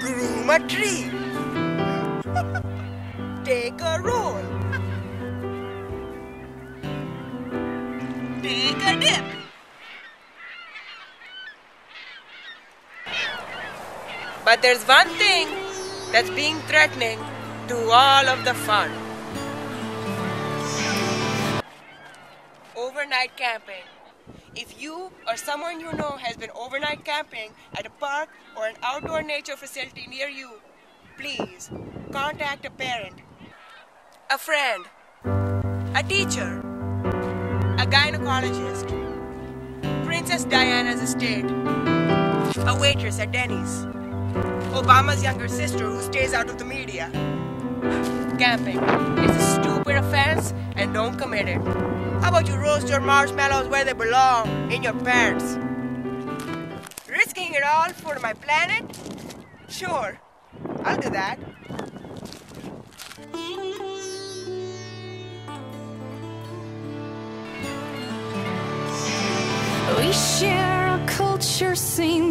Groom a tree. Take a roll. Take a dip. But there's one thing that's being threatening to all of the fun. Overnight camping. If you or someone you know has been overnight camping at a park or an outdoor nature facility near you, please contact a parent, a friend, a teacher, a gynecologist, Princess Diana's estate, a waitress at Denny's, Obama's younger sister who stays out of the media. Camping is a stupid offense and don't commit it. How about you roast your marshmallows where they belong, in your pants? Risking it all for my planet? Sure, I'll do that. We share a culture, same